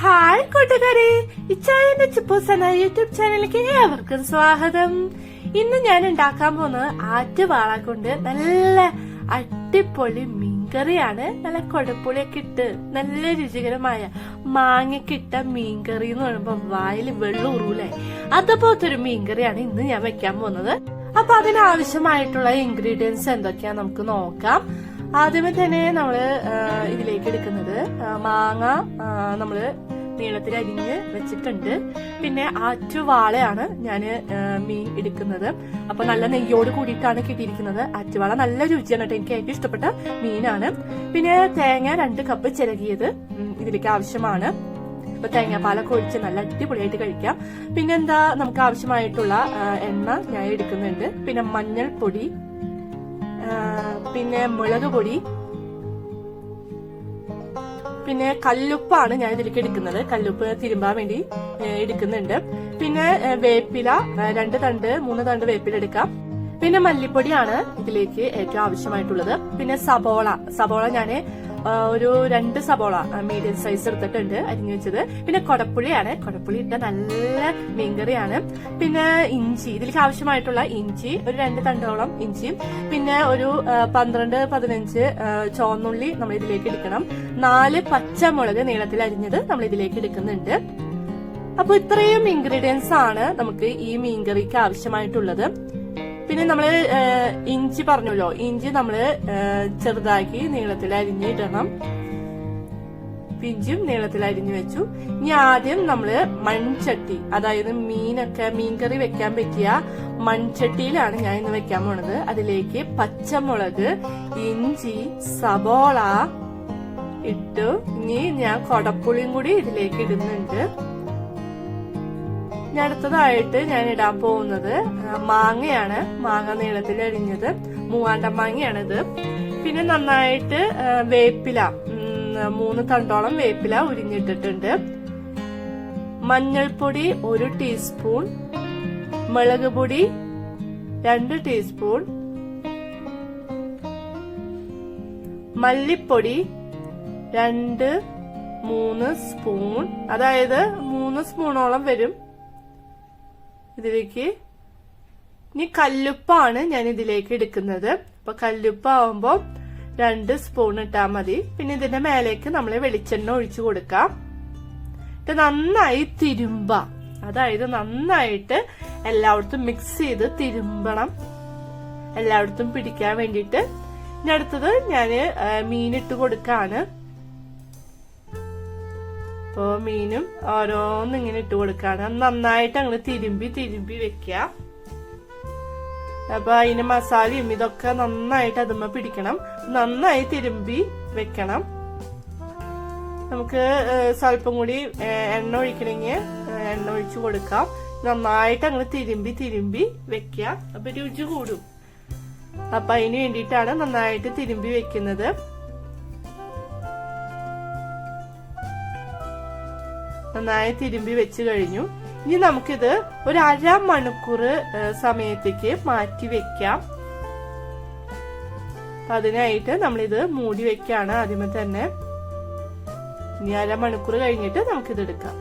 Hi കൂട്ടുകാരെ, ഇച്ചായന്റെ ചിപ്പൂസ് YouTube ചാനലിലേക്ക് ഏവർക്കും സ്വാഗതം. ഇന്ന് ഞാൻ ഉണ്ടാക്കാൻ പോകുന്നത് ആറ്റുവാള കൊണ്ട് നല്ല അടിപൊളി മീൻകറിയാണ്. നല്ല കൊടപ്പുളിയൊക്കെ ഇട്ട് നല്ല രുചികരമായ മാങ്ങക്കിട്ട മീൻകറി എന്ന് പറയുമ്പോ വായിൽ വെള്ളം ഉറൂലേ, അതുപോലത്തെ ഒരു മീൻകറിയാണ് ഇന്ന് ഞാൻ വെക്കാൻ പോകുന്നത്. അപ്പൊ അതിനാവശ്യമായിട്ടുള്ള ഇൻഗ്രീഡിയൻസ് എന്തൊക്കെയാ നമുക്ക് നോക്കാം. ആദ്യമേ തന്നെ നമ്മള് ഇതിലേക്ക് എടുക്കുന്നത് മാങ്ങ നമ്മള് നീളത്തിൽ അരിഞ്ഞ് വെച്ചിട്ടുണ്ട്. പിന്നെ ആറ്റുവാളയാണ് ഞാന് മീൻ എടുക്കുന്നത്. അപ്പൊ നല്ല നെയ്യോട് കൂടിയിട്ടാണ് കിട്ടിയിരിക്കുന്നത്. ആറ്റുവാള നല്ല രുചിയാണ് കേട്ടോ, എനിക്ക് ഏറ്റവും ഇഷ്ടപ്പെട്ട മീനാണ്. പിന്നെ തേങ്ങ 2 കപ്പ് ചിരകിയത് ഇതിലേക്ക് ആവശ്യമാണ്. അപ്പൊ തേങ്ങാപ്പാലൊക്കെ ഒഴിച്ച് നല്ല അടിപൊളിയായിട്ട് കഴിക്കാം. പിന്നെന്താ, നമുക്ക് ആവശ്യമായിട്ടുള്ള എണ്ണ ഞാൻ എടുക്കുന്നുണ്ട്. പിന്നെ മഞ്ഞൾപ്പൊടി, പിന്നെ മുളക് പൊടി, പിന്നെ കല്ലുപ്പാണ് ഞാൻ ഇതിലേക്ക് എടുക്കുന്നത്. കല്ലുപ്പ് തിരുമ്പാൻ വേണ്ടി എടുക്കുന്നുണ്ട്. പിന്നെ വേപ്പില 2 തണ്ട് 3 തണ്ട് വേപ്പില എടുക്കാം. പിന്നെ മല്ലിപ്പൊടിയാണ് ഇതിലേക്ക് ഏറ്റവും ആവശ്യമായിട്ടുള്ളത്. പിന്നെ സബോള ഞാന് ഒരു 2 സബോള മീഡിയം സൈസ് എടുത്തിട്ടുണ്ട് അരിഞ്ഞു വെച്ചത്. പിന്നെ കൊടപ്പുളിയാണ്, കൊടപ്പുളി ഇട്ട നല്ല മീൻകറിയാണ്. പിന്നെ ഇഞ്ചി, ഇതിലേക്ക് ആവശ്യമായിട്ടുള്ള ഇഞ്ചി ഒരു 2 തണ്ടോളം ഇഞ്ചിയും, പിന്നെ ഒരു 12-15 ചുവന്നുള്ളി നമ്മൾ ഇതിലേക്ക് എടുക്കണം. 4 പച്ചമുളക് നീളത്തിൽ അരിഞ്ഞത് നമ്മൾ ഇതിലേക്ക് എടുക്കുന്നുണ്ട്. അപ്പൊ ഇത്രയും ഇൻഗ്രീഡിയൻസ് ആണ് നമുക്ക് ഈ മീൻകറിക്ക് ആവശ്യമായിട്ടുള്ളത്. പിന്നെ നമ്മള് ഇഞ്ചി പറഞ്ഞല്ലോ, ഇഞ്ചി നമ്മള് ചെറുതാക്കി നീളത്തിൽ അരിഞ്ഞിടണം. ഇഞ്ചിയും നീളത്തിൽ അരിഞ്ഞു വെച്ചു. ഇനി ആദ്യം നമ്മള് മൺചട്ടി, അതായത് മീൻകറി വെക്കാൻ പറ്റിയ മൺചട്ടിയിലാണ് ഞാൻ ഇന്ന് വെക്കാൻ പോണത്. അതിലേക്ക് പച്ചമുളക്, ഇഞ്ചി, സബോള ഇട്ടു. ഇനി ഞാൻ കൊടപ്പുളിയും കൂടി ഇതിലേക്ക് ഇടുന്നുണ്ട്. അടുത്തതായിട്ട് ഞാൻ ഇടാൻ പോകുന്നത് മാങ്ങയാണ്. മാങ്ങ നീളത്തിൽ അരിഞ്ഞത്, മൂവാണ്ടൻ മാങ്ങയാണിത്. പിന്നെ നന്നായിട്ട് വേപ്പില 3 തണ്ടോളം വേപ്പില ഉരിഞ്ഞിട്ടിട്ടുണ്ട്. മഞ്ഞൾപ്പൊടി 1 ടീസ്പൂൺ, മുളക് പൊടി 2 ടീസ്പൂൺ, മല്ലിപ്പൊടി 2-3 സ്പൂൺ, അതായത് 3 സ്പൂണോളം വരും ഇതിലേക്ക്. ഇനി കല്ലുപ്പാണ് ഞാൻ ഇതിലേക്ക് എടുക്കുന്നത്. അപ്പൊ കല്ലുപ്പാവുമ്പോ 2 സ്പൂൺ ഇട്ടാ മതി. പിന്നെ ഇതിന്റെ മേലേക്ക് നമ്മൾ വെളിച്ചെണ്ണ ഒഴിച്ചു കൊടുക്കാം. നന്നായി അതായത് നന്നായിട്ട് എല്ലായിടത്തും മിക്സ് ചെയ്ത് തിരുമ്പണം, എല്ലായിടത്തും പിടിക്കാൻ വേണ്ടിയിട്ട്. ഇനി അടുത്തത് ഞാന് മീനിട്ട് കൊടുക്കാണ്. അപ്പോ മീനും ഓരോന്നും ഇങ്ങനെ ഇട്ട് കൊടുക്കാണ്. നന്നായിട്ട് അങ്ങനെ തിരുമ്പി വെക്കുക. അപ്പൊ അതിന് മസാലയും ഇതൊക്കെ നന്നായിട്ട് അതുമ്മ പിടിക്കണം. നന്നായി തിരുമ്പി വെക്കണം. നമുക്ക് സ്വല്പം കൂടി എണ്ണ ഒഴിക്കണമെങ്കിൽ എണ്ണ ഒഴിച്ചു കൊടുക്കാം. നന്നായിട്ട് അങ്ങനെ തിരുമ്പി വെക്കുക. അപ്പൊ രുചി കൂടും. അപ്പൊ അതിന് വേണ്ടിയിട്ടാണ് നന്നായിട്ട് തിരുമ്പി വെക്കുന്നത്. നന്നായി തിരുമ്പി വെച്ച് കഴിഞ്ഞു. ഇനി നമുക്കിത് ഒരു 1/2 മണിക്കൂർ സമയത്തേക്ക് മാറ്റി വെക്കാം. അതിനായിട്ട് നമ്മളിത് മൂടി വെക്കാണ് ആദ്യമേ തന്നെ. ഇനി 1/2 മണിക്കൂർ കഴിഞ്ഞിട്ട് നമുക്കിത് എടുക്കാം.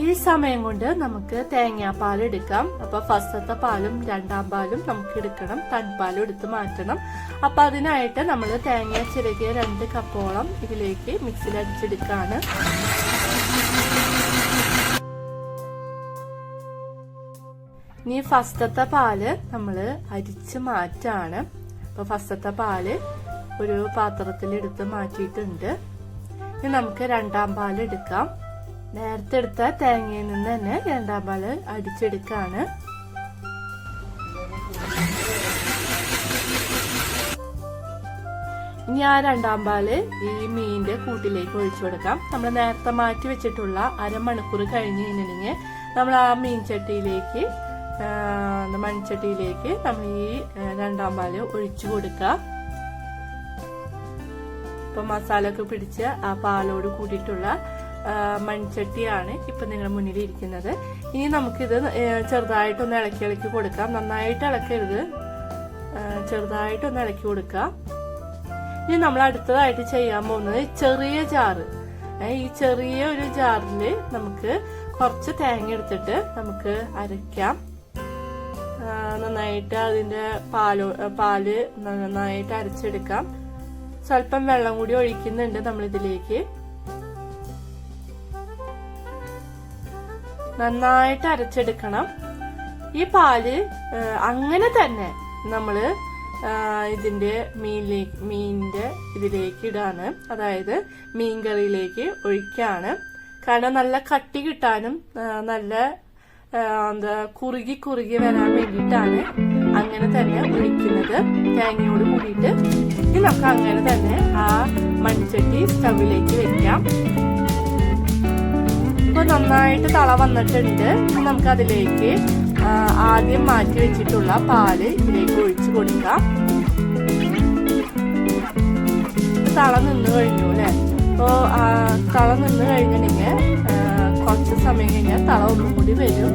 ഈ സമയം കൊണ്ട് നമുക്ക് തേങ്ങാപ്പാൽ എടുക്കാം. അപ്പൊ ഫസ്റ്റത്തെ പാലും 2ാം പാലും നമുക്ക് എടുക്കണം. തൻപാലും എടുത്ത് മാറ്റണം. അപ്പൊ അതിനായിട്ട് നമ്മൾ തേങ്ങ ചിരകിയ 2 കപ്പോളം ഇതിലേക്ക് മിക്സിയിൽ അടിച്ചെടുക്കാണ്. ഇനി ഫസ്റ്റത്തെ പാല് നമ്മള് അരിച്ച് മാറ്റാണ്. അപ്പൊ ഫസ്റ്റത്തെ പാല് ഒരു പാത്രത്തിൽ എടുത്ത് മാറ്റിയിട്ടുണ്ട്. ഇനി നമുക്ക് 2ാം പാല് എടുക്കാം. നേരത്തെ എടുത്ത തേങ്ങയിൽ നിന്ന് തന്നെ 2ാം പാല് അടിച്ചെടുക്കാണ്. ഇനി ആ 2ാം പാല് ഈ മീനിന്റെ കൂട്ടിലേക്ക് ഒഴിച്ചു കൊടുക്കാം. നമ്മൾ നേരത്തെ മാറ്റി വെച്ചിട്ടുള്ള 1/2 മണിക്കൂർ കഴിഞ്ഞ് കഴിഞ്ഞിട്ടുണ്ടെങ്കിൽ നമ്മൾ ആ മൺചട്ടിയിലേക്ക് നമ്മൾ ഈ 2ാം പാല് ഒഴിച്ചു കൊടുക്കുക. ഇപ്പൊ മസാല ഒക്കെ പിടിച്ച് ആ പാലോട് കൂടിയിട്ടുള്ള മൺചട്ടിയാണ് ഇപ്പൊ നിങ്ങളുടെ മുന്നിൽ ഇരിക്കുന്നത്. ഇനി നമുക്കിത് ചെറുതായിട്ടൊന്ന് ഇളക്കി കൊടുക്കാം. നന്നായിട്ട് ഇളക്കരുത്, ചെറുതായിട്ടൊന്ന് ഇളക്കി കൊടുക്കാം. ഇനി നമ്മൾ അടുത്തതായിട്ട് ചെയ്യാൻ പോകുന്നത് ചെറിയ ജാറ് ഈ ചെറിയ ഒരു ജാറില് നമുക്ക് കുറച്ച് തേങ്ങ എടുത്തിട്ട് നമുക്ക് അരയ്ക്കാം. നന്നായിട്ട് അതിന്റെ പാല് നന്നായിട്ട് അരച്ചെടുക്കാം. സ്വല്പം വെള്ളം കൂടി ഒഴിക്കുന്നുണ്ട് നമ്മളിതിലേക്ക്. നന്നായിട്ട് അരച്ചെടുക്കണം. ഈ പാല് അങ്ങനെ തന്നെ നമ്മള് ഇതിന്റെ മീനിന്റെ ഇതിലേക്ക് ഇടാണ്, അതായത് മീൻകറിയിലേക്ക് ഒഴിക്കാണ്. കാരണം നല്ല കട്ടി കിട്ടാനും നല്ല കുറുകി വരാൻ വേണ്ടിയിട്ടാണ് അങ്ങനെ തന്നെ ഒഴിക്കുന്നത് തേങ്ങയോട് കൂടിയിട്ട്. ഇനി നമുക്ക് അങ്ങനെ തന്നെ ആ മൺചട്ടി സ്റ്റവിലേക്ക് വെക്കാം. ഇപ്പൊ നന്നായിട്ട് തള വന്നിട്ടുണ്ട്. നമുക്ക് അതിലേക്ക് ആദ്യം മാറ്റി വെച്ചിട്ടുള്ള പാല് ഇതിലേക്ക് ഒഴിച്ചു കൊടുക്കാം. തള നിന്ന് കഴിഞ്ഞു അല്ലെ? അപ്പോ തള നിന്ന് കഴിഞ്ഞിട്ടുണ്ടെങ്കിൽ കുറച്ച് സമയം കഴിഞ്ഞാൽ തള ഒന്നും കൂടി വരും.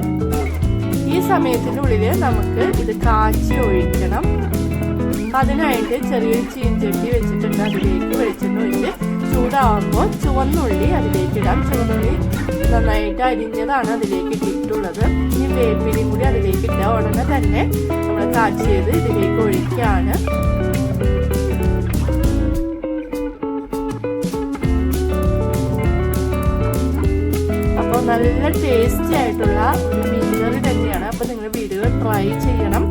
ഈ സമയത്തിനുള്ളില് നമുക്ക് ഇത് കാച്ചി ഒഴിക്കണം. അതിനായിട്ട് ചെറിയൊരു ചീൻചട്ടി വെച്ചിട്ടുണ്ട്. അതിലേക്ക് വെളിച്ചെണ്ണ ഒഴിച്ച് ചൂടാവുമ്പോൾ ചുവന്നുള്ളി അതിലേക്ക് ഇടാം. ചുവന്നുള്ളി നന്നായിട്ട് അരിഞ്ഞതാണ് അതിലേക്ക് ഇട്ടിട്ടുള്ളത്. ഇനി വേപ്പിലയും കൂടി അതിലേക്ക് ഇട്ട ഉടനെ തന്നെ നമ്മൾ കാച്ചിയത് ഇതിലേക്ക് ഒഴിക്കുകയാണ്. അപ്പോൾ നല്ല ടേസ്റ്റി ആയിട്ടുള്ള ഒരു മീൻകറി തന്നെയാണ്. അപ്പൊ നിങ്ങൾ വീഡിയോ ട്രൈ ചെയ്യണം.